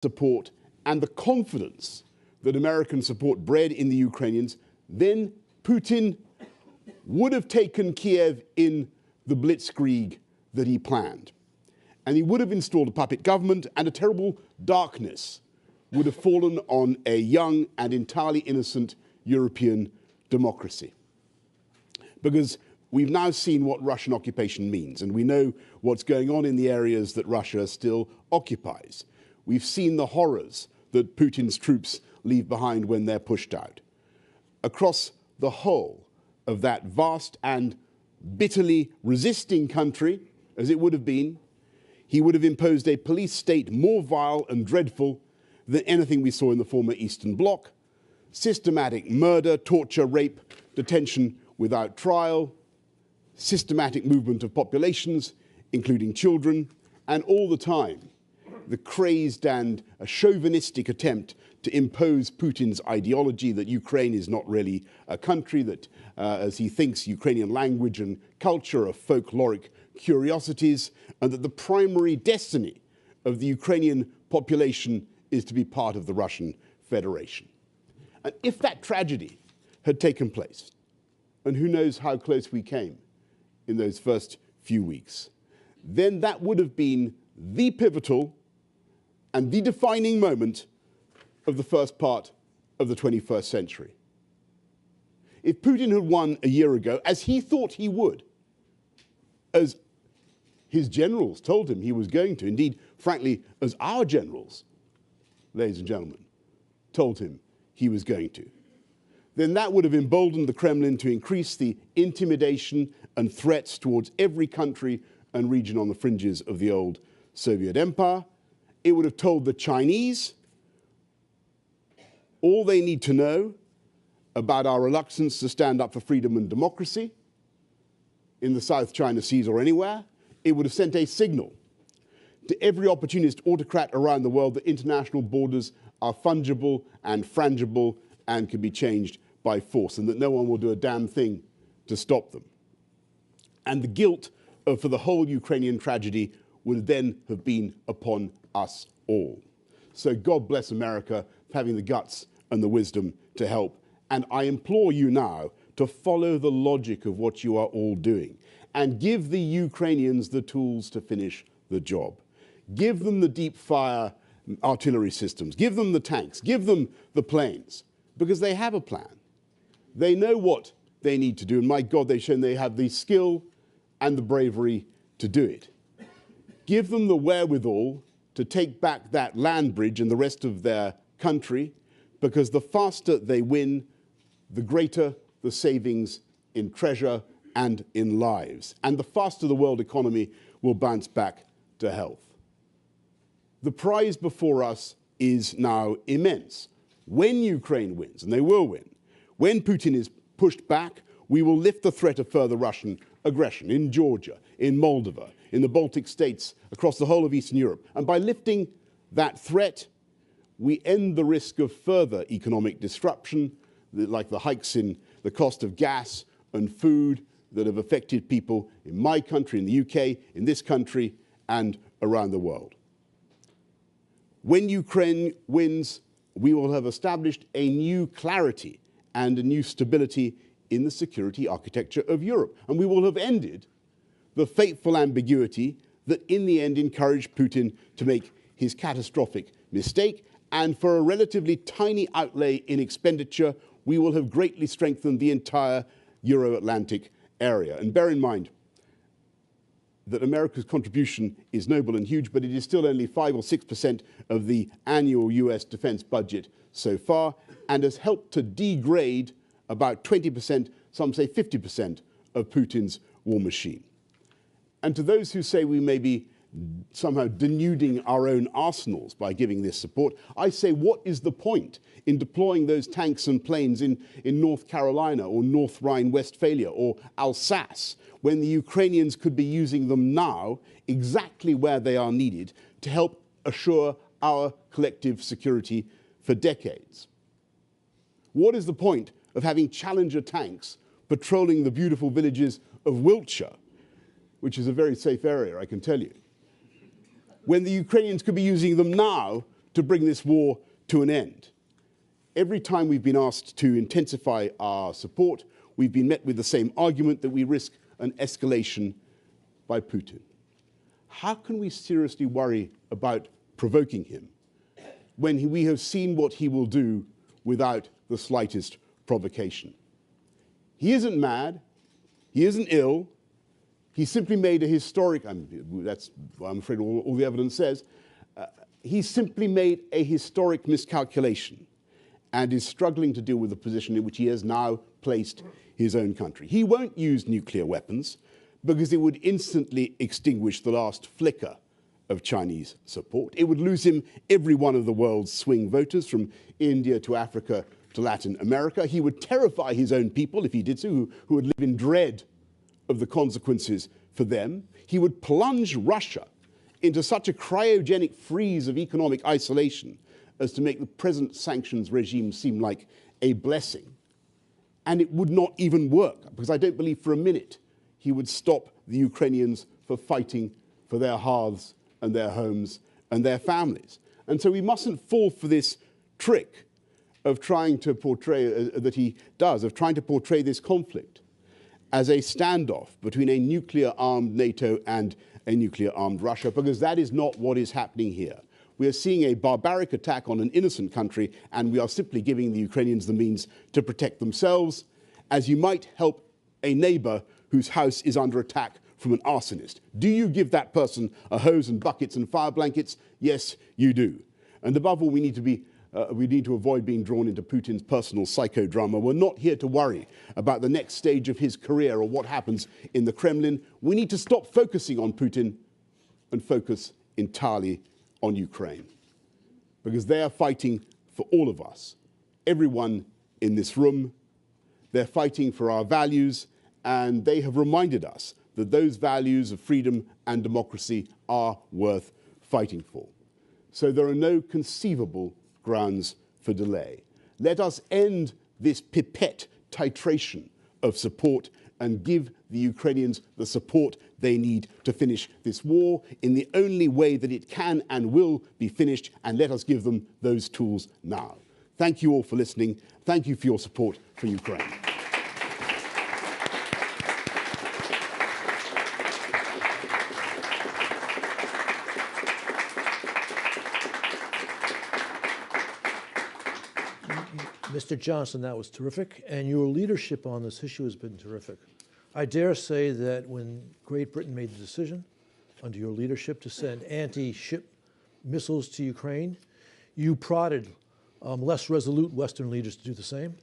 support and the confidence that American support bred in the Ukrainians, then Putin would have taken Kiev in the blitzkrieg that he planned. And he would have installed a puppet government, and a terrible darkness would have fallen on a young and entirely innocent European democracy. Because we've now seen what Russian occupation means, and we know what's going on in the areas that Russia still occupies. We've seen the horrors that Putin's troops leave behind when they're pushed out. Across the whole of that vast and bitterly resisting country, as it would have been, he would have imposed a police state more vile and dreadful than anything we saw in the former Eastern Bloc: systematic murder, torture, rape, detention without trial, systematic movement of populations, including children, and all the time, the crazed and a chauvinistic attempt to impose Putin's ideology that Ukraine is not really a country, that, as he thinks, Ukrainian language and culture are folkloric curiosities, and that the primary destiny of the Ukrainian population is to be part of the Russian Federation. And if that tragedy had taken place, and who knows how close we came in those first few weeks, then that would have been the pivotal and the defining moment of the first part of the 21st century. If Putin had won a year ago, as he thought he would, as his generals told him he was going to, indeed, frankly, as our generals, ladies and gentlemen, told him he was going to, then that would have emboldened the Kremlin to increase the intimidation and threats towards every country and region on the fringes of the old Soviet empire. It would have told the Chinese all they need to know about our reluctance to stand up for freedom and democracy in the South China Seas or anywhere. It would have sent a signal to every opportunist autocrat around the world that international borders are fungible and frangible and can be changed by force, and that no one will do a damn thing to stop them. And the guilt for the whole Ukrainian tragedy would then have been upon us all. So God bless America for having the guts and the wisdom to help. And I implore you now to follow the logic of what you are all doing and give the Ukrainians the tools to finish the job. Give them the deep fire artillery systems, give them the tanks, give them the planes, because they have a plan. They know what they need to do, and my God, they've shown they have the skill and the bravery to do it. Give them the wherewithal to take back that land bridge and the rest of their country, because the faster they win, the greater the savings in treasure and in lives, and the faster the world economy will bounce back to health. The prize before us is now immense. When Ukraine wins, and they will win, when Putin is pushed back, we will lift the threat of further Russian aggression in Georgia, in Moldova, in the Baltic states, across the whole of Eastern Europe. And by lifting that threat, we end the risk of further economic disruption, like the hikes in the cost of gas and food that have affected people in my country, in the UK, in this country, and around the world. When Ukraine wins, we will have established a new clarity and a new stability in the security architecture of Europe. And we will have ended the fateful ambiguity that in the end encouraged Putin to make his catastrophic mistake. And for a relatively tiny outlay in expenditure, we will have greatly strengthened the entire Euro-Atlantic area. And bear in mind that America's contribution is noble and huge, but it is still only 5 or 6% of the annual US defense budget so far, and has helped to degrade about 20%, some say 50%, of Putin's war machine. And to those who say we may be somehow denuding our own arsenals by giving this support, I say, what is the point in deploying those tanks and planes in North Carolina or North Rhine-Westphalia or Alsace, when the Ukrainians could be using them now exactly where they are needed to help assure our collective security for decades? What is the point of having Challenger tanks patrolling the beautiful villages of Wiltshire, which is a very safe area, I can tell you, when the Ukrainians could be using them now to bring this war to an end. Every time we've been asked to intensify our support, we've been met with the same argument that we risk an escalation by Putin. How can we seriously worry about provoking him when we have seen what he will do without the slightest provocation? He isn't mad, he isn't ill, he simply made a historic, that's what I'm afraid all the evidence says, he simply made a historic miscalculation and is struggling to deal with the position in which he has now placed his own country. He won't use nuclear weapons because it would instantly extinguish the last flicker of Chinese support. It would lose him every one of the world's swing voters from India to Africa to Latin America. He would terrify his own people, if he did so, who would live in dread of the consequences for them. He would plunge Russia into such a cryogenic freeze of economic isolation as to make the present sanctions regime seem like a blessing. And it would not even work, because I don't believe for a minute he would stop the Ukrainians from fighting for their hearths and their homes and their families. And so we mustn't fall for this trick of trying to portray, that he does, of trying to portray this conflict as a standoff between a nuclear-armed NATO and a nuclear-armed Russia, because that is not what is happening here. We are seeing a barbaric attack on an innocent country, and we are simply giving the Ukrainians the means to protect themselves, as you might help a neighbor whose house is under attack from an arsonist. Do you give that person a hose and buckets and fire blankets? Yes, you do. And above all, we need to avoid being drawn into Putin's personal psychodrama. We're not here to worry about the next stage of his career or what happens in the Kremlin. We need to stop focusing on Putin and focus entirely on Ukraine, because they are fighting for all of us, everyone in this room. They're fighting for our values, and they have reminded us that those values of freedom and democracy are worth fighting for. So there are no conceivable grounds for delay. Let us end this pipette titration of support and give the Ukrainians the support they need to finish this war in the only way that it can and will be finished, and let us give them those tools now. Thank you all for listening. Thank you for your support for Ukraine. Mr. Johnson, that was terrific, and your leadership on this issue has been terrific. I dare say that when Great Britain made the decision, under your leadership, to send anti-ship missiles to Ukraine, you prodded less resolute Western leaders to do the same,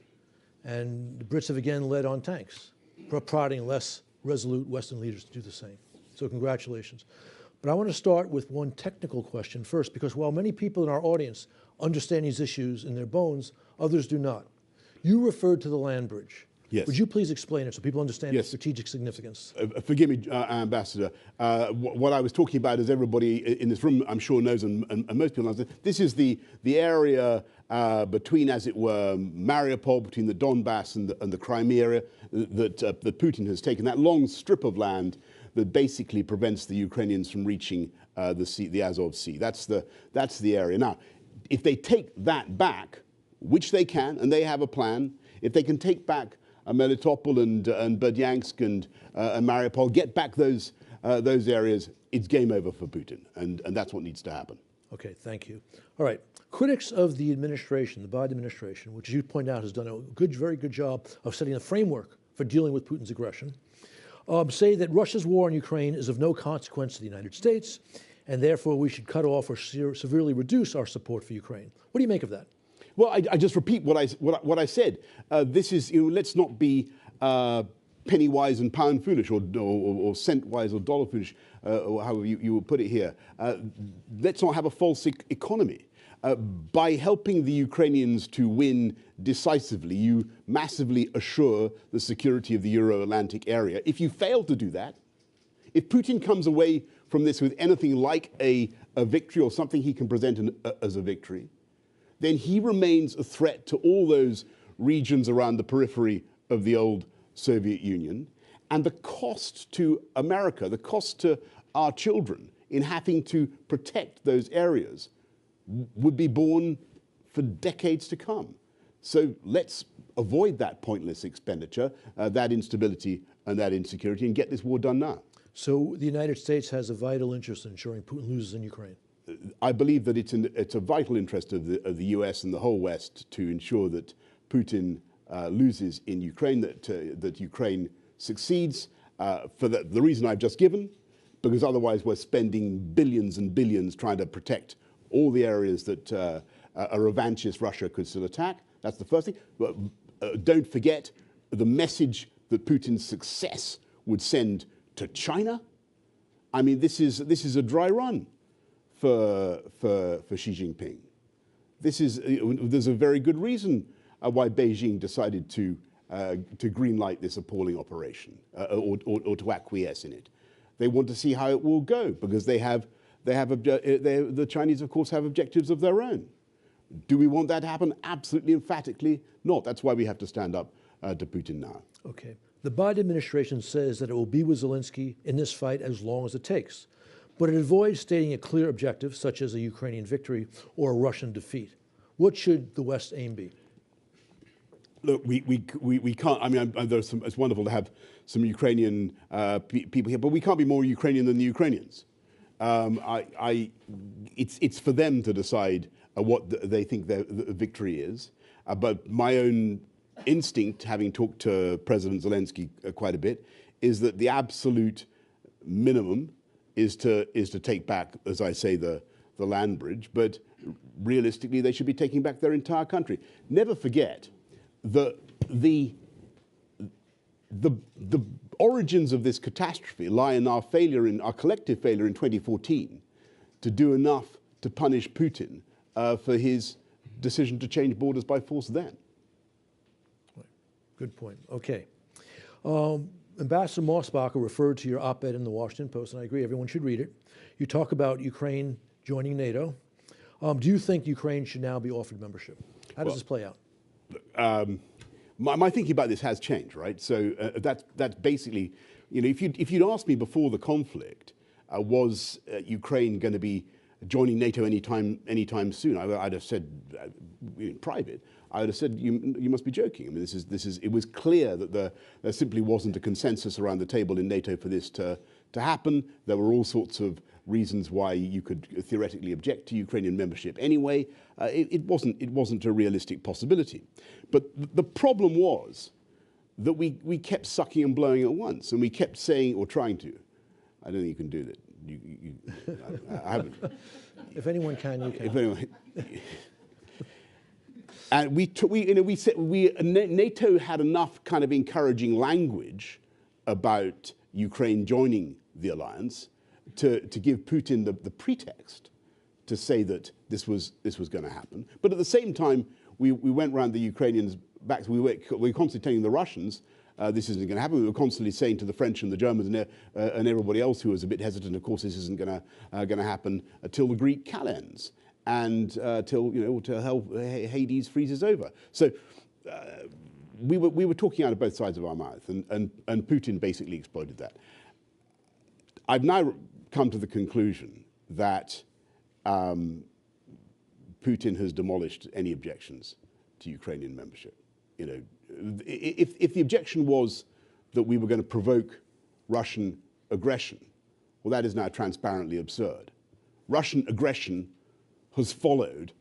and the Brits have again led on tanks, prodding less resolute Western leaders to do the same. So congratulations. But I want to start with one technical question first, because while many people in our audience understand these issues in their bones, others do not. You referred to the land bridge. Yes. Would you please explain it so people understand Yes. its strategic significance? Forgive me, Ambassador. What I was talking about, as everybody in this room, I'm sure, knows, and most people know, this is the area between, as it were, Mariupol, between the Donbass and the Crimea area that Putin has taken, that long strip of land that basically prevents the Ukrainians from reaching the Azov Sea. That's the area. Now, if they take that back, which they can, and they have a plan, if they can take back Melitopol and Berdyansk and Mariupol, get back those areas, it's game over for Putin, and that's what needs to happen. Okay, thank you. All right, critics of the administration, the Biden administration, which as you point out has done a very good job of setting a framework for dealing with Putin's aggression, say that Russia's war on Ukraine is of no consequence to the United States, and therefore we should cut off or severely reduce our support for Ukraine. What do you make of that? Well, I just repeat what I said. This is, let's not be penny wise and pound foolish, or cent wise or dollar foolish, or however you would put it here. Let's not have a false economy. By helping the Ukrainians to win decisively, you massively assure the security of the Euro-Atlantic area. If you fail to do that, if Putin comes away from this with anything like a victory or something he can present as a victory, then he remains a threat to all those regions around the periphery of the old Soviet Union. And the cost to America, the cost to our children in having to protect those areas would be borne for decades to come. So let's avoid that pointless expenditure, that instability and that insecurity, and get this war done now. So the United States has a vital interest in ensuring Putin loses in Ukraine. I believe that it's a vital interest of the US and the whole West to ensure that Putin loses in Ukraine, that Ukraine succeeds for the reason I've just given, because otherwise we're spending billions and billions trying to protect all the areas that a revanchist Russia could still attack. That's the first thing. But don't forget the message that Putin's success would send to China. I mean, this is a dry run for Xi Jinping. There's a very good reason why Beijing decided to greenlight this appalling operation or to acquiesce in it. They want to see how it will go because the Chinese, of course, have objectives of their own. Do we want that to happen? Absolutely, emphatically not. That's why we have to stand up to Putin now. Okay. The Biden administration says that it will be with Zelensky in this fight as long as it takes, but it avoids stating a clear objective, such as a Ukrainian victory or a Russian defeat. What should the West aim be? Look, we can't. I mean, it's wonderful to have some Ukrainian people here, but we can't be more Ukrainian than the Ukrainians. It's for them to decide what they think the victory is. But my own instinct, having talked to President Zelensky quite a bit, is that the absolute minimum is to take back, as I say, the land bridge. But realistically, they should be taking back their entire country. Never forget that the origins of this catastrophe lie in our collective failure in 2014 to do enough to punish Putin for his decision to change borders by force then. Good point. Okay. Ambassador Mossbacher referred to your op-ed in the Washington Post, and I agree, everyone should read it. You talk about Ukraine joining NATO. Do you think Ukraine should now be offered membership? How does this play out? My thinking about this has changed, right? So that's basically, you know, if you'd asked me before the conflict, was Ukraine going to be joining NATO anytime soon, I'd have said in private, I would have said you must be joking. I mean, it was clear that there simply wasn't a consensus around the table in NATO for this to happen. There were all sorts of reasons why you could theoretically object to Ukrainian membership anyway. It wasn't a realistic possibility. But the problem was that we kept sucking and blowing at once, and we kept saying, or trying to. I don't think you can do that. I haven't. If anyone can, you can. If anyone. And NATO had enough kind of encouraging language about Ukraine joining the alliance to give Putin the pretext to say that this was going to happen. But at the same time, we went around the Ukrainians back. We were constantly telling the Russians this isn't going to happen. We were constantly saying to the French and the Germans and everybody else who was a bit hesitant, of course, this isn't going to happen until the Greek calends and till Hades freezes over. So we were talking out of both sides of our mouth, and Putin basically exploited that. I've now come to the conclusion that Putin has demolished any objections to Ukrainian membership. You know, if the objection was that we were going to provoke Russian aggression, well, that is now transparently absurd. Russian aggression has followed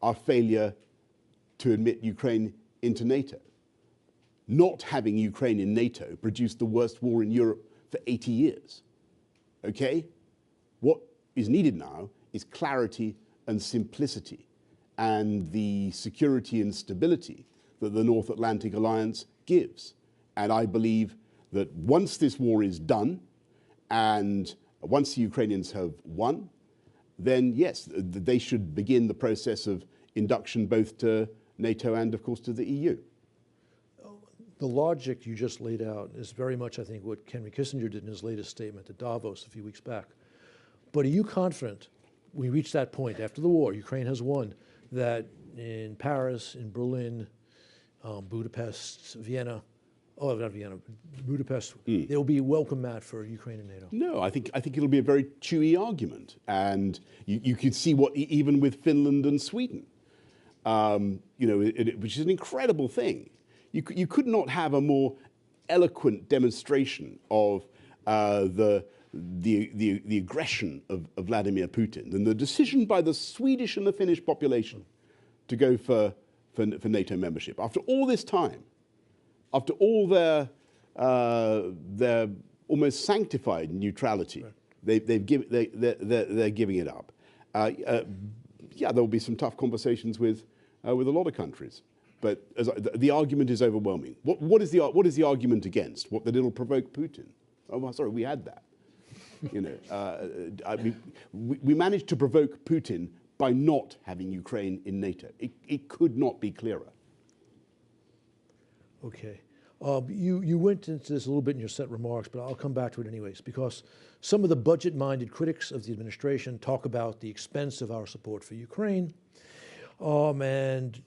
our failure to admit Ukraine into NATO. Not having Ukraine in NATO produced the worst war in Europe for 80 years. Okay? What is needed now is clarity and simplicity and the security and stability that the North Atlantic Alliance gives. And I believe that once this war is done and once the Ukrainians have won, then yes, they should begin the process of induction both to NATO and, of course, to the EU. The logic you just laid out is very much, I think, what Henry Kissinger did in his latest statement at Davos a few weeks back. But are you confident we reach that point after the war, Ukraine has won, that in Paris, in Berlin, Budapest, Vienna, oh, not Vienna, Budapest, they will be a welcome mat for Ukraine and NATO. No, I think it'll be a very chewy argument, and you could see what even with Finland and Sweden, which is an incredible thing. You could not have a more eloquent demonstration of the aggression of Vladimir Putin than the decision by the Swedish and the Finnish population to go for NATO membership. After all this time, after all their almost sanctified neutrality, right. they're giving it up. Yeah, there will be some tough conversations with a lot of countries, but the argument is overwhelming. What is the argument against? What, that it'll provoke Putin? Oh, sorry, we had that. We managed to provoke Putin by not having Ukraine in NATO. It could not be clearer. Okay. You went into this a little bit in your set remarks, but I'll come back to it anyways, because some of the budget-minded critics of the administration talk about the expense of our support for Ukraine, and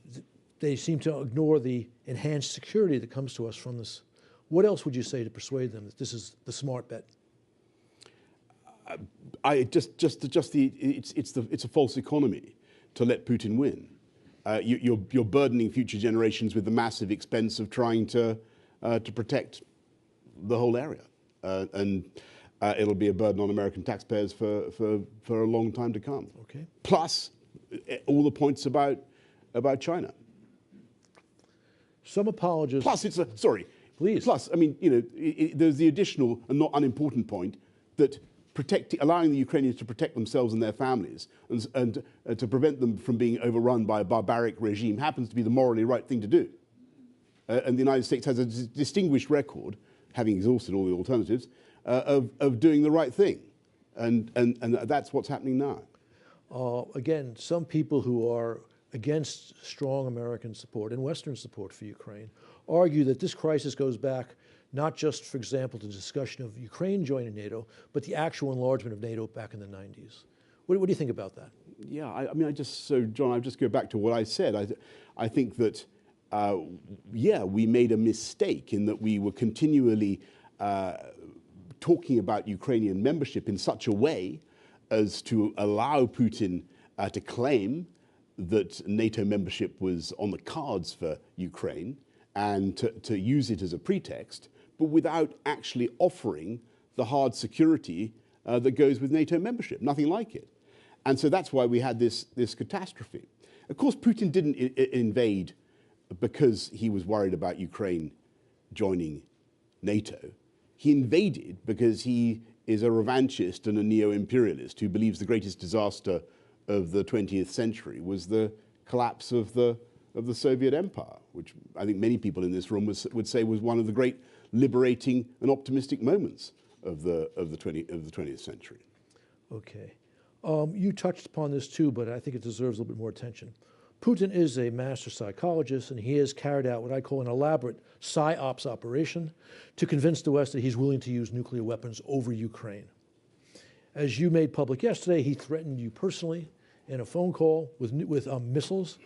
they seem to ignore the enhanced security that comes to us from this. What else would you say to persuade them that this is the smart bet? It's a false economy to let Putin win. You're burdening future generations with the massive expense of trying to protect the whole area, and it'll be a burden on American taxpayers for a long time to come. Okay. Plus, all the points about China. Some apologists. Plus, Please. Plus, I mean, there's the additional and not unimportant point that allowing the Ukrainians to protect themselves and their families and to prevent them from being overrun by a barbaric regime happens to be the morally right thing to do. And the United States has a distinguished record, having exhausted all the alternatives, of doing the right thing. And that's what's happening now. Again, some people who are against strong American support and Western support for Ukraine argue that this crisis goes back not just, for example, to the discussion of Ukraine joining NATO, but the actual enlargement of NATO back in the 90s. What do you think about that? Yeah, I mean, John, I'll just go back to what I said. I think that, yeah, we made a mistake in that we were continually talking about Ukrainian membership in such a way as to allow Putin to claim that NATO membership was on the cards for Ukraine and to use it as a pretext, but without actually offering the hard security that goes with NATO membership, nothing like it. And so that's why we had this catastrophe. Of course, Putin didn't invade because he was worried about Ukraine joining NATO. He invaded because he is a revanchist and a neo-imperialist who believes the greatest disaster of the 20th century was the collapse of the Soviet Empire, which I think many people in this room would say was one of the great liberating and optimistic moments of the 20th century. Okay. You touched upon this too, but I think it deserves a little bit more attention. Putin is a master psychologist, and he has carried out what I call an elaborate psyops operation to convince the West that he's willing to use nuclear weapons over Ukraine. As you made public yesterday, he threatened you personally in a phone call with missiles.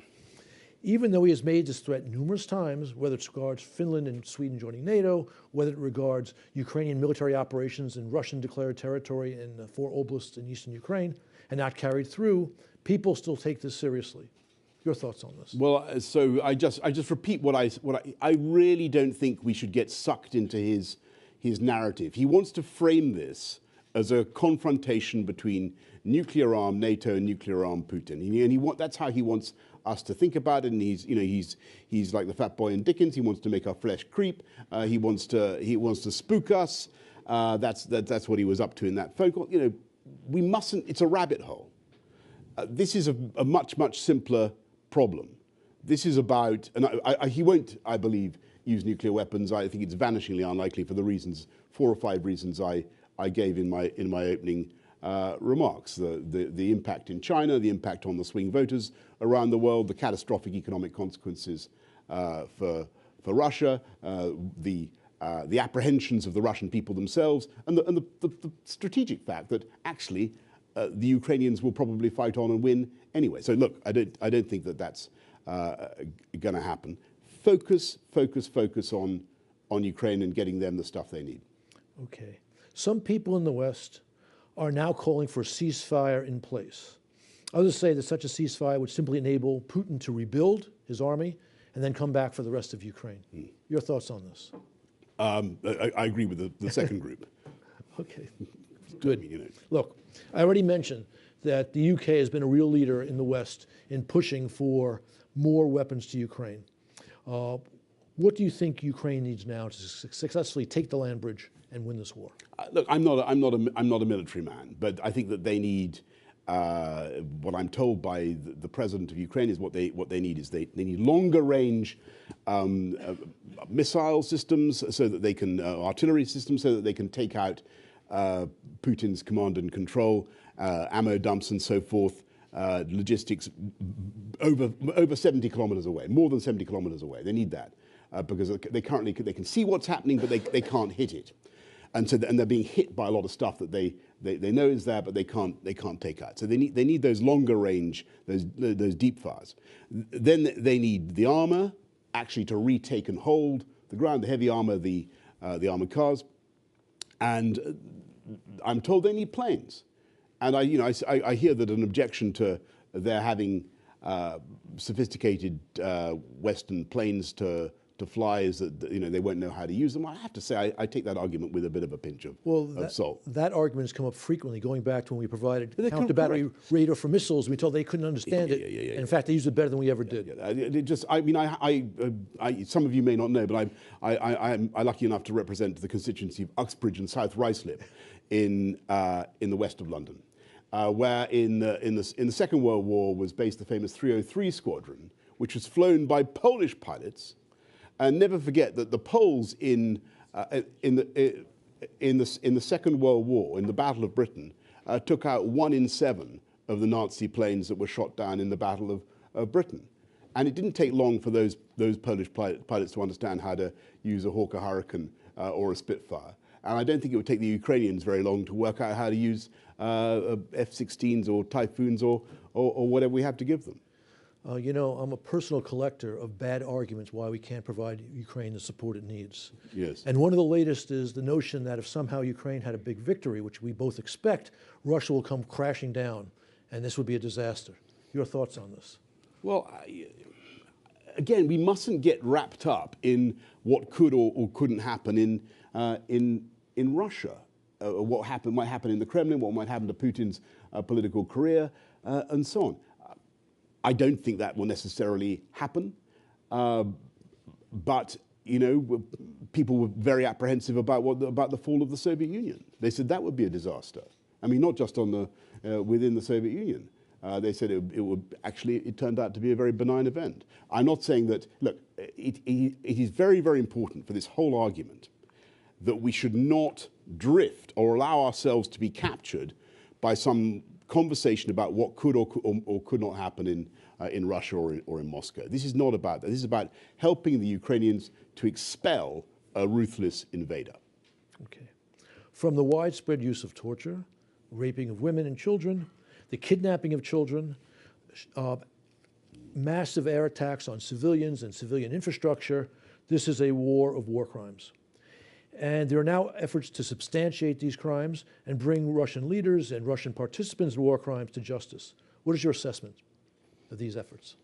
Even though he has made this threat numerous times, whether it regards Finland and Sweden joining NATO, whether it regards Ukrainian military operations in Russian-declared territory in 4 oblasts in eastern Ukraine, and not carried through, people still take this seriously. Your thoughts on this? Well, so I just repeat what I really don't think we should get sucked into his narrative. He wants to frame this as a confrontation between nuclear-armed NATO and nuclear-armed Putin, and that's how he wants us to think about it. And he's like the fat boy in Dickens. He wants to make our flesh creep. He wants to spook us. That's what he was up to in that phone call. We mustn't. It's a rabbit hole. This is a much simpler problem. This is about, and he won't, I believe, use nuclear weapons. I think it's vanishingly unlikely for the reasons, 4 or 5 reasons I gave in my opening remarks. The impact in China, the impact on the swing voters around the world, the catastrophic economic consequences for Russia, the apprehensions of the Russian people themselves, and the strategic fact that actually the Ukrainians will probably fight on and win anyway. So look, I don't think that that's going to happen. Focus on on Ukraine and getting them the stuff they need. Okay. Some people in the West are now calling for a ceasefire in place. Others say that such a ceasefire would simply enable Putin to rebuild his army and then come back for the rest of Ukraine. Your thoughts on this? I agree with the second group. Okay, good. I mean, you know. Look, I already mentioned that the UK has been a real leader in the West in pushing for more weapons to Ukraine. What do you think Ukraine needs now to successfully take the land bridge and win this war? Look, I'm not a military man, but I think that they need. What I'm told by the president of Ukraine is what they need is they need longer range missile systems so that they can artillery systems so that they can take out Putin's command and control, ammo dumps and so forth, logistics over 70 kilometers away, more than 70 kilometers away. They need that because they can see what's happening, but they can't hit it. And so, they're being hit by a lot of stuff that they know is there, but they can't take out. So they need those longer range, those deep fires. Then they need the armor actually to retake and hold the ground, the heavy armor, the armored cars, and I'm told they need planes. And I hear that an objection to their having sophisticated Western planes to fly is that they won't know how to use them. I have to say I take that argument with a bit of a pinch of salt. That argument has come up frequently, going back to when we provided counter-battery radar for missiles. We told they couldn't understand it. And in fact, they used it better than we ever did. Some of you may not know, but I'm lucky enough to represent the constituency of Uxbridge and South Ruislip in the west of London, where in the Second World War was based the famous 303 Squadron, which was flown by Polish pilots. And never forget that the Poles in the Second World War, in the Battle of Britain, took out 1 in 7 of the Nazi planes that were shot down in the Battle of Britain. And it didn't take long for those Polish pilots to understand how to use a Hawker Hurricane or a Spitfire. And I don't think it would take the Ukrainians very long to work out how to use F-16s or Typhoons or whatever we have to give them. I'm a personal collector of bad arguments why we can't provide Ukraine the support it needs. Yes. And one of the latest is the notion that if somehow Ukraine had a big victory, which we both expect, Russia will come crashing down, and this would be a disaster. Your thoughts on this? Well, again, we mustn't get wrapped up in what could or couldn't happen in Russia. What might happen in the Kremlin, what might happen to Putin's political career, and so on. I don't think that will necessarily happen, but people were very apprehensive about the fall of the Soviet Union. They said that would be a disaster. I mean, not just on within the Soviet Union. They said it turned out to be a very benign event. I'm not saying that. Look, it is very, very important for this whole argument that we should not drift or allow ourselves to be captured by some conversation about what could or could not happen in Russia or in Moscow. This is not about that. This is about helping the Ukrainians to expel a ruthless invader. Okay. From the widespread use of torture, raping of women and children, the kidnapping of children, massive air attacks on civilians and civilian infrastructure, this is a war of war crimes. And there are now efforts to substantiate these crimes and bring Russian leaders and Russian participants in war crimes to justice. What is your assessment of these efforts?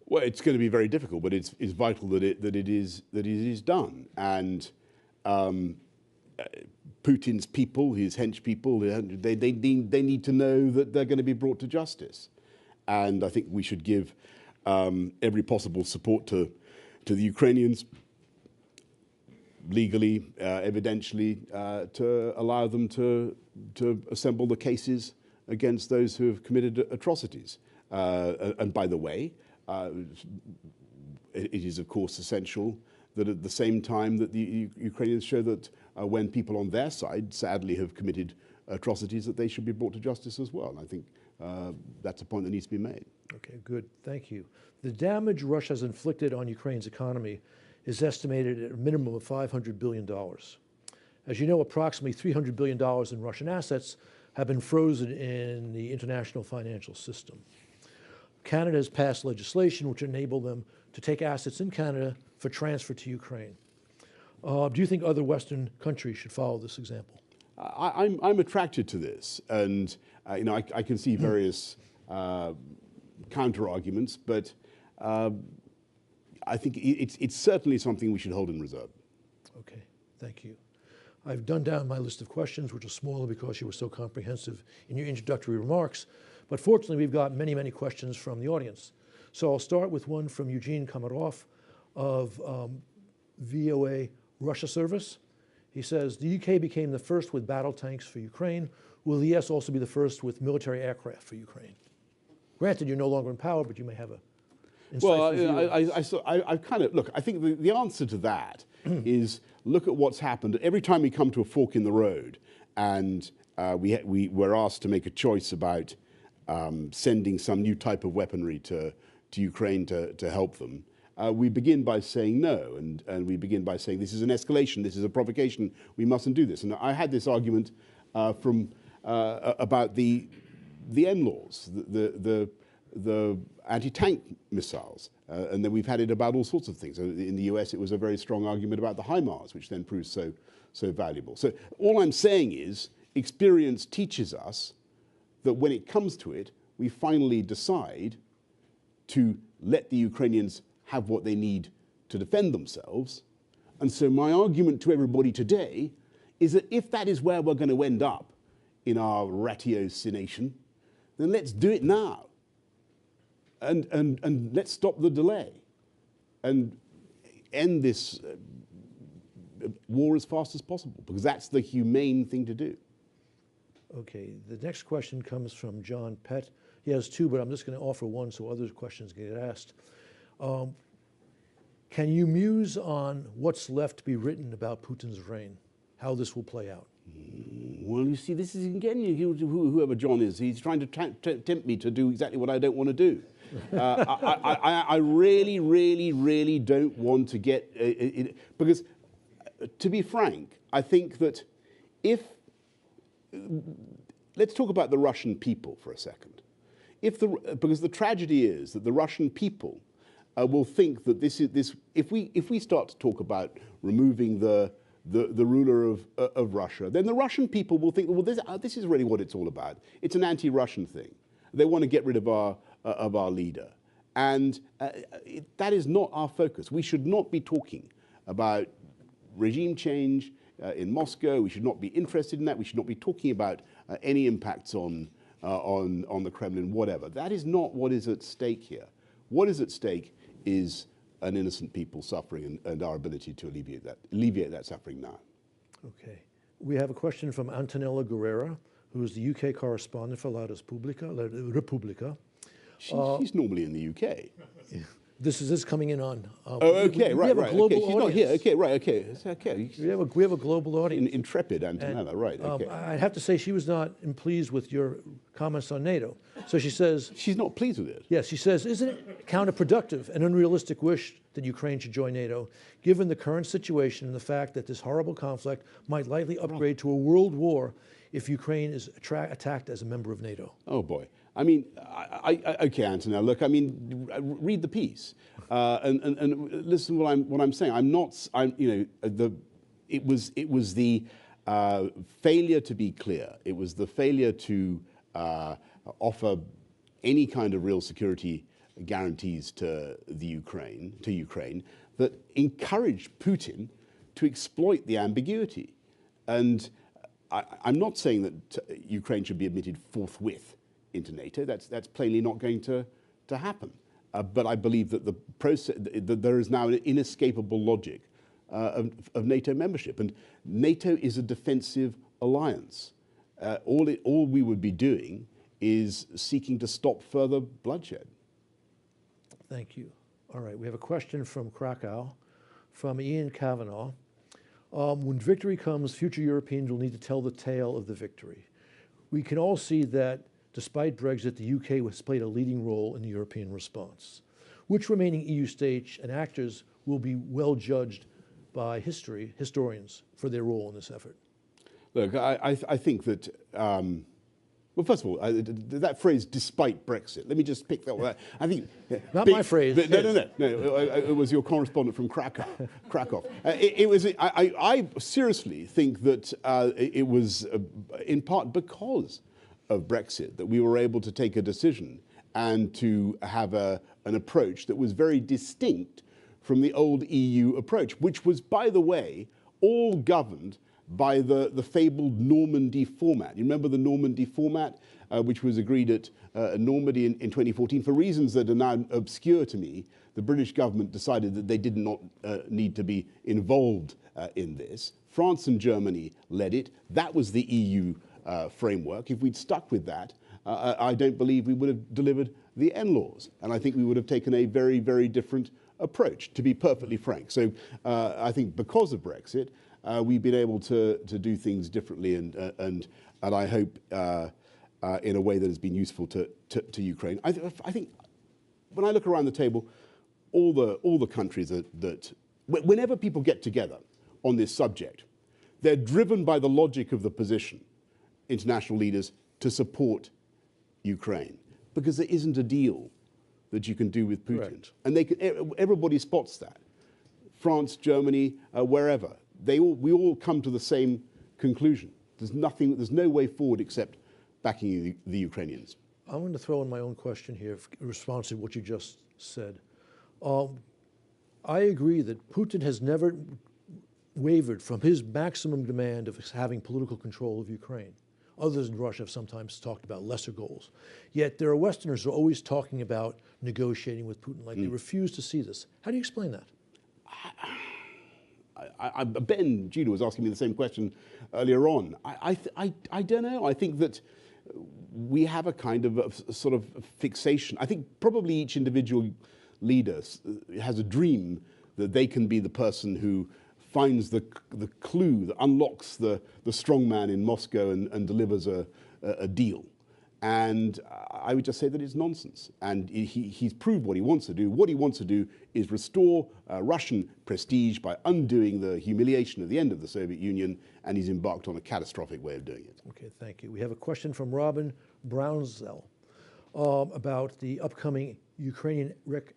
Well, it's going to be very difficult, but it's vital that it is done. And Putin's people, his hench people, they need to know that they're going to be brought to justice. And I think we should give every possible support to the Ukrainians, legally, evidentially, to allow them to assemble the cases against those who have committed atrocities. And by the way, it is of course essential that at the same time that the Ukrainians show that when people on their side sadly have committed atrocities, that they should be brought to justice as well. And I think that's a point that needs to be made. Okay, good. Thank you. The damage Russia has inflicted on Ukraine's economy is estimated at a minimum of $500 billion. As you know, approximately $300 billion in Russian assets have been frozen in the international financial system. Canada has passed legislation which enabled them to take assets in Canada for transfer to Ukraine. Do you think other Western countries should follow this example? I'm attracted to this, and you know, I can see various counter arguments, but I think it's certainly something we should hold in reserve. Okay, thank you. I've done down my list of questions, which are smaller because you were so comprehensive in your introductory remarks. But fortunately, we've got many, many questions from the audience. So I'll start with one from Eugene Komarov of VOA Russia Service. He says, the UK became the first with battle tanks for Ukraine. Will the US also be the first with military aircraft for Ukraine? Granted, you're no longer in power, but you may have a well, I kind of, look, I think the answer to that is look at what's happened. Every time we come to a fork in the road and we were asked to make a choice about sending some new type of weaponry to Ukraine to help them, we begin by saying no, and we begin by saying this is an escalation, this is a provocation, we mustn't do this. And I had this argument about the NLAWs, the anti-tank missiles, and then we've had it about all sorts of things. In the US, it was a very strong argument about the HIMARS, which then proved so valuable. So all I'm saying is experience teaches us that when it comes to it, we finally decide to let the Ukrainians have what they need to defend themselves. And so my argument to everybody today is that if that is where we're going to end up in our ratiocination, then let's do it now. And let's stop the delay and end this war as fast as possible, because that's the humane thing to do. Okay, the next question comes from John Pett. He has two, but I'm just going to offer one so other questions get asked. Can you muse on what's left to be written about Putin's reign, how this will play out? Well, you see, this is, again, whoever John is, he's trying to tempt me to do exactly what I don't want to do. I really, really, really don't want to get, because to be frank, I think that let's talk about the Russian people for a second. Because the tragedy is that the Russian people will think that if we start to talk about removing the ruler of Russia, then the Russian people will think, well, this is really what it's all about. It's an anti-Russian thing. They want to get rid of our leader. And that is not our focus. We should not be talking about regime change in Moscow. We should not be interested in that. We should not be talking about any impacts on the Kremlin, whatever. That is not what is at stake here. What is at stake is an innocent people suffering and our ability to alleviate that suffering now. Okay. We have a question from Antonella Guerrera, who is the UK correspondent for La Repubblica. She's normally in the UK. This is coming in on. Okay, right. Okay. She's not here. Okay, right. Okay, it's okay. We have a global audience. Intrepid Antonella, right? Okay. I have to say she was not pleased with your comments on NATO. So she says she's not pleased with it. Yes, she says, isn't it counterproductive and unrealistic wish that Ukraine should join NATO, given the current situation and the fact that this horrible conflict might likely upgrade to a world war if Ukraine is attacked as a member of NATO? Oh boy. I mean, okay, Antonella. Look, I mean, read the piece and listen to what I'm saying. It was the failure to be clear. It was the failure to offer any kind of real security guarantees to Ukraine that encouraged Putin to exploit the ambiguity. And I'm not saying that Ukraine should be admitted forthwith into NATO. That's plainly not going to happen. But I believe that that there is now an inescapable logic of NATO membership, and NATO is a defensive alliance. All we would be doing is seeking to stop further bloodshed. Thank you. All right, we have a question from Krakow, from Ian Kavanagh. When victory comes, future Europeans will need to tell the tale of the victory. We can all see that despite Brexit, the UK has played a leading role in the European response. Which remaining EU states and actors will be well judged by historians for their role in this effort? Look, I think that, Well, first of all, that phrase "despite Brexit." Let me just pick that one. I think not my phrase. No. It was your correspondent from Krakow. I seriously think that it was in part because of Brexit that we were able to take a decision and to have an approach that was very distinct from the old EU approach, which was, by the way, all governed by the fabled Normandy format. You remember the Normandy format, which was agreed at Normandy in 2014? For reasons that are now obscure to me, the British government decided that they did not need to be involved in this. France and Germany led it. That was the EU framework. If we'd stuck with that, I don't believe we would have delivered the NLAWs. And I think we would have taken a very, very different approach, to be perfectly frank. So I think because of Brexit, we've been able to do things differently and I hope in a way that has been useful to Ukraine. I think when I look around the table, all the countries that whenever people get together on this subject, they're driven by the logic of the position, international leaders, to support Ukraine, because there isn't a deal that you can do with Putin. Correct. And everybody spots that. France, Germany, wherever. We all come to the same conclusion. There's no way forward except backing the Ukrainians. I want to throw in my own question here in response to what you just said. I agree that Putin has never wavered from his maximum demand of having political control of Ukraine. Others in Russia have sometimes talked about lesser goals. Yet there are Westerners who are always talking about negotiating with Putin, like they refuse to see this. How do you explain that? Ben Judah was asking me the same question earlier on. I don't know. I think that we have a kind of sort of fixation. I think probably each individual leader has a dream that they can be the person who finds the clue that unlocks the strongman in Moscow and delivers a deal. And I would just say that it's nonsense. And he's proved what he wants to do. What he wants to do is restore Russian prestige by undoing the humiliation of the end of the Soviet Union, and he's embarked on a catastrophic way of doing it. Okay, thank you. We have a question from Robin Brownsell about the upcoming Ukrainian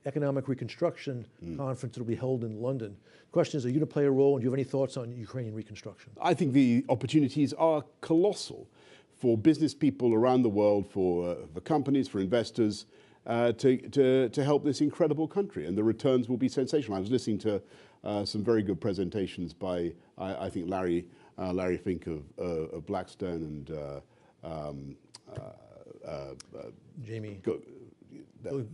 Economic Reconstruction conference that will be held in London. The question is, are you going to play a role, and do you have any thoughts on Ukrainian reconstruction? I think the opportunities are colossal for business people around the world, for companies, for investors, to help this incredible country, and the returns will be sensational. I was listening to some very good presentations by, I think, Larry Fink of Blackstone and Jamie. It was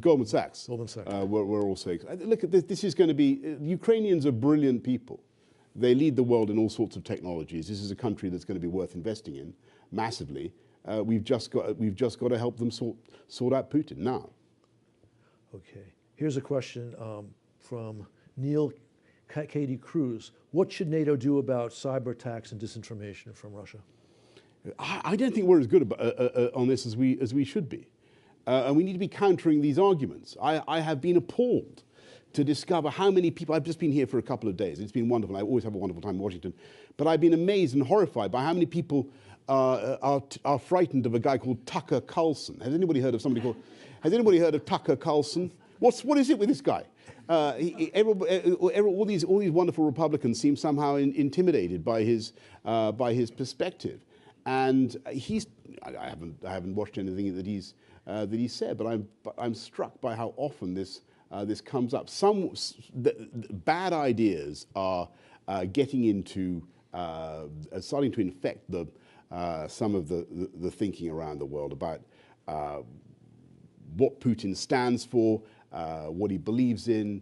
Goldman Sachs. Goldman Sachs. We're also look at this. This is going to be. Ukrainians are brilliant people. They lead the world in all sorts of technologies. This is a country that's going to be worth investing in massively. We've just got to help them sort out Putin now. Okay. Here's a question from Neil Katie Cruz. What should NATO do about cyber attacks and disinformation from Russia? I don't think we're as good on this as we should be. And we need to be countering these arguments. I have been appalled to discover how many people, I've just been here for a couple of days. It's been wonderful. I always have a wonderful time in Washington. But I've been amazed and horrified by how many people are frightened of a guy called Tucker Carlson. Has anybody heard of Tucker Carlson? What is it with this guy? All these wonderful Republicans seem somehow intimidated by his perspective. And I haven't watched anything that he's said, but I'm struck by how often this comes up. Bad ideas are getting into starting to infect some of the thinking around the world about what Putin stands for, what he believes in.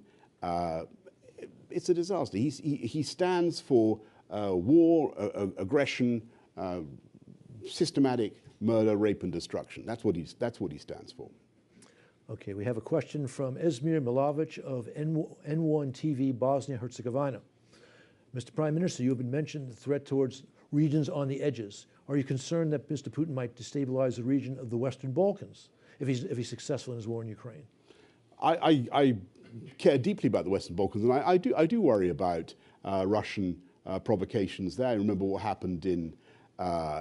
It's a disaster. He stands for war, aggression, systematic murder, rape, and destruction. That's what he stands for. Okay, we have a question from Esmir Milovic of N1 TV, Bosnia-Herzegovina. Mr. Prime Minister, you have been mentioned the threat towards regions on the edges. Are you concerned that Mr. Putin might destabilize the region of the Western Balkans if he's successful in his war in Ukraine? I care deeply about the Western Balkans, and I do worry about Russian provocations there. I remember what happened in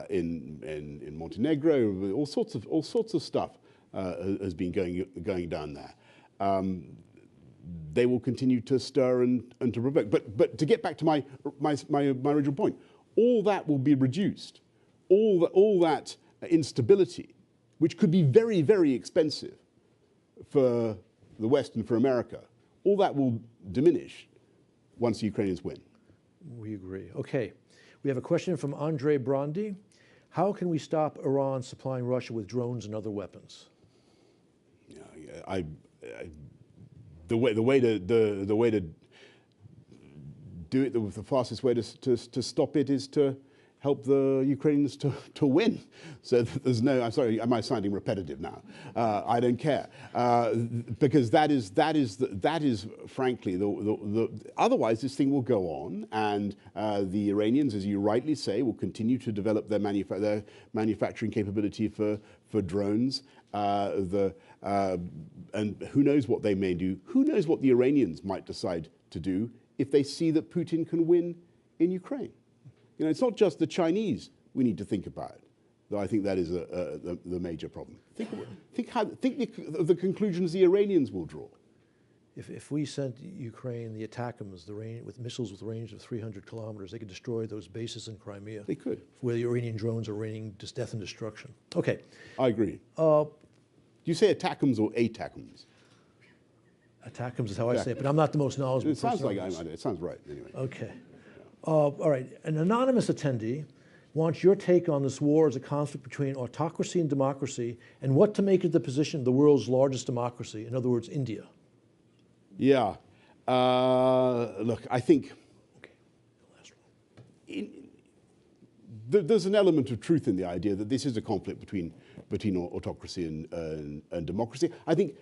in Montenegro. All sorts of stuff has been going down there. They will continue to stir and to provoke. But to get back to my original point, all that will be reduced. All that instability, which could be very, very expensive for the West and for America, all that will diminish once the Ukrainians win. We agree. Okay. We have a question from Andre Brondi. How can we stop Iran supplying Russia with drones and other weapons? The way to do it, the fastest way to stop it is to help the Ukrainians to win. So there's no, I'm sorry, am I sounding repetitive now? I don't care. Because that is frankly, otherwise this thing will go on, and the Iranians, as you rightly say, will continue to develop their manufacturing capability for drones. And who knows what they may do? Who knows what the Iranians might decide to do if they see that Putin can win in Ukraine? You know, it's not just the Chinese we need to think about, though I think that is the major problem. Think of the conclusions the Iranians will draw. If we sent Ukraine the ATACMS, with missiles with range of 300 kilometers, they could destroy those bases in Crimea. They could. Where the Iranian drones are raining just death and destruction. Okay. I agree. Do you say ATACMS or ATACMS? ATACMS is how I say it, but I'm not the most knowledgeable person. It sounds like it sounds right, anyway. Okay. All right. An anonymous attendee wants your take on this war as a conflict between autocracy and democracy, and what to make of the position of the world's largest democracy, in other words, India. Yeah. Look, I think there's an element of truth in the idea that this is a conflict between autocracy and democracy. I think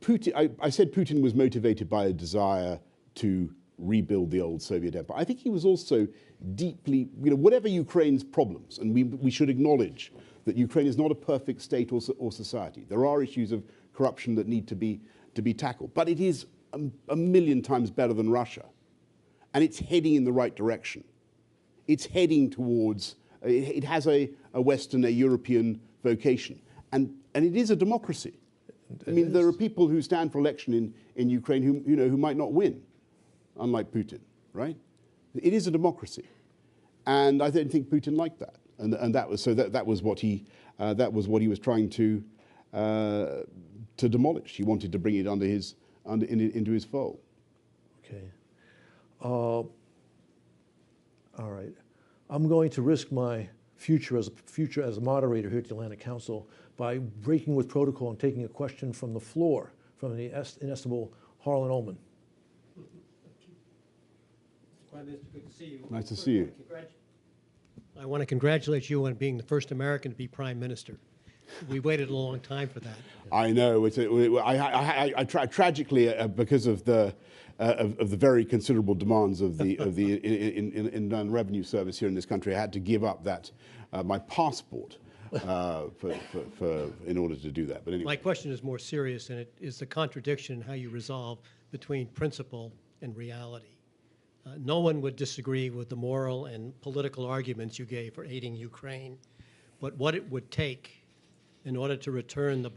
Putin, I said Putin was motivated by a desire to rebuild the old Soviet empire. I think he was also deeply, whatever Ukraine's problems, and we should acknowledge that Ukraine is not a perfect state or society. There are issues of corruption that need to be tackled, but it is a million times better than Russia, and it's heading in the right direction. It's heading towards, it has a Western, a European vocation, and it is a democracy. I mean, there are people who stand for election in Ukraine who might not win, unlike Putin, right? It is a democracy, and I don't think Putin liked that, and that was what he was trying to demolish. He wanted to bring it into his fold. Okay. All right. I'm going to risk my future as a moderator here at the Atlantic Council by breaking with protocol and taking a question from the floor from the inestimable Harlan Ullman. Prime Minister, good to see you. Nice to see you. I want to congratulate you on being the first American to be Prime Minister. We waited a long time for that. I know. Tragically, because of the very considerable demands of the Inland Revenue Service here in this country, I had to give up my passport in order to do that. But anyway. My question is more serious, and it is the contradiction in how you resolve between principle and reality. No one would disagree with the moral and political arguments you gave for aiding Ukraine, but what it would take in order to return the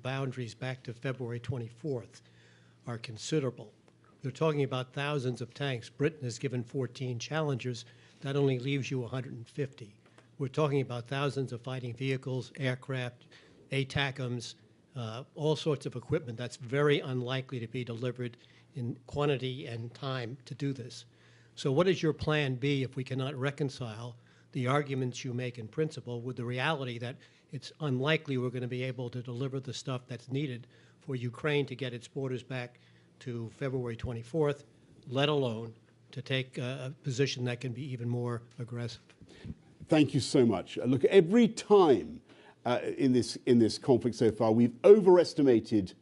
boundaries back to February 24th are considerable. They're talking about thousands of tanks. Britain has given 14 challengers. That only leaves you 150. We're talking about thousands of fighting vehicles, aircraft, ATACMS, all sorts of equipment that's very unlikely to be delivered in quantity and time to do this. So what is your plan B if we cannot reconcile the arguments you make in principle with the reality that it's unlikely we're going to be able to deliver the stuff that's needed for Ukraine to get its borders back to February 24th, let alone to take a position that can be even more aggressive? Thank you so much. Look, every time in this conflict so far, we've overestimated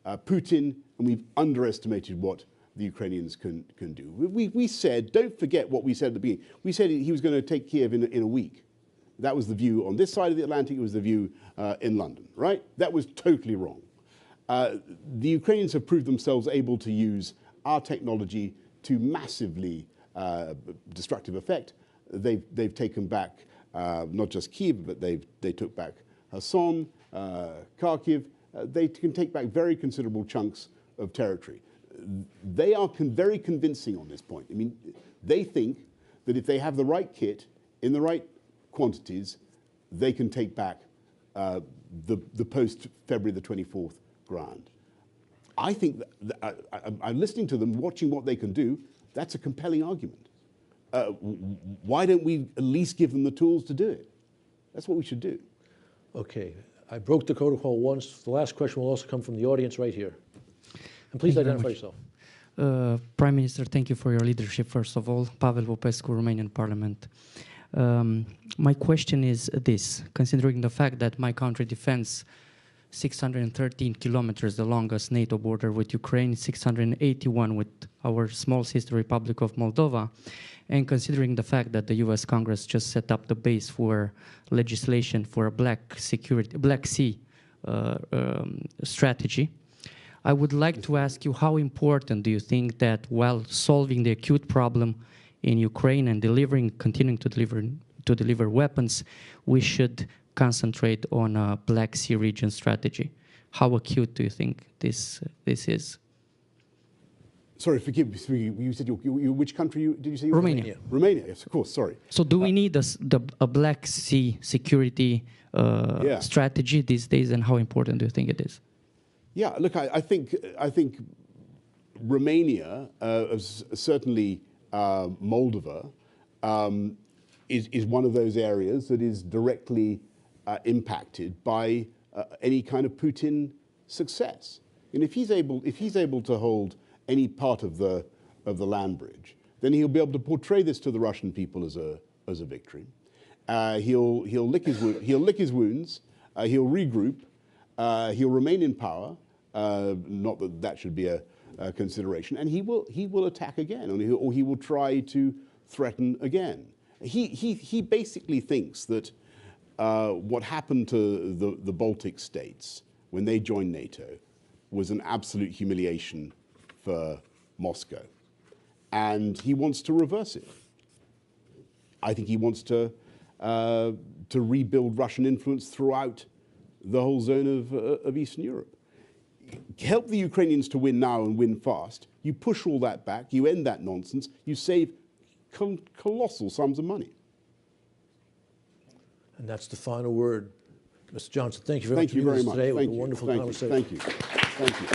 Putin and we've underestimated what the Ukrainians can do. We said, don't forget what we said at the beginning. We said he was going to take Kiev in a week. That was the view on this side of the Atlantic. It was the view in London, right? That was totally wrong. The Ukrainians have proved themselves able to use our technology to massively destructive effect. They've taken back not just Kyiv, but they took back Kherson, Kharkiv. They can take back very considerable chunks of territory. They are very convincing on this point. I mean, they think that if they have the right kit in the right quantities, they can take back the post-February the 24th ground. I think that, I'm listening to them, watching what they can do. That's a compelling argument. Why don't we at least give them the tools to do it? That's what we should do. Okay, I broke the protocol once. The last question will also come from the audience right here. And please identify yourself. Prime Minister, thank you for your leadership, first of all. Pavel Popescu, Romanian Parliament. My question is this: considering the fact that my country defends 613 kilometers, the longest NATO border with Ukraine, 681 with our small sister Republic of Moldova, and considering the fact that the US Congress just set up the base for legislation for a Black Sea strategy, I would like to ask you, how important do you think that while solving the acute problem in Ukraine and continuing to deliver weapons, we should concentrate on a Black Sea region strategy? How acute do you think this is? Sorry, forgive me. You said which country did you say? Romania. Romania, yes, of course. Sorry. So, do we need a Black Sea security strategy these days, and how important do you think it is? Yeah, look, I think Romania, certainly Moldova, is one of those areas that is directly impacted by any kind of Putin success. And if he's able to hold any part of the land bridge, then he'll be able to portray this to the Russian people as a victory. He'll lick his wounds. He'll regroup. He'll remain in power. Not that that should be a consideration. And he will attack again, or he will try to threaten again. He basically thinks that what happened to the Baltic states when they joined NATO was an absolute humiliation for Moscow, and he wants to reverse it. I think he wants to rebuild Russian influence throughout the whole zone of Eastern Europe. Help the Ukrainians to win now and win fast. You push all that back. You end that nonsense. You save colossal sums of money. And that's the final word. Mr. Johnson, thank you very much for being with us today. It was a wonderful conversation. Thank you. Thank you.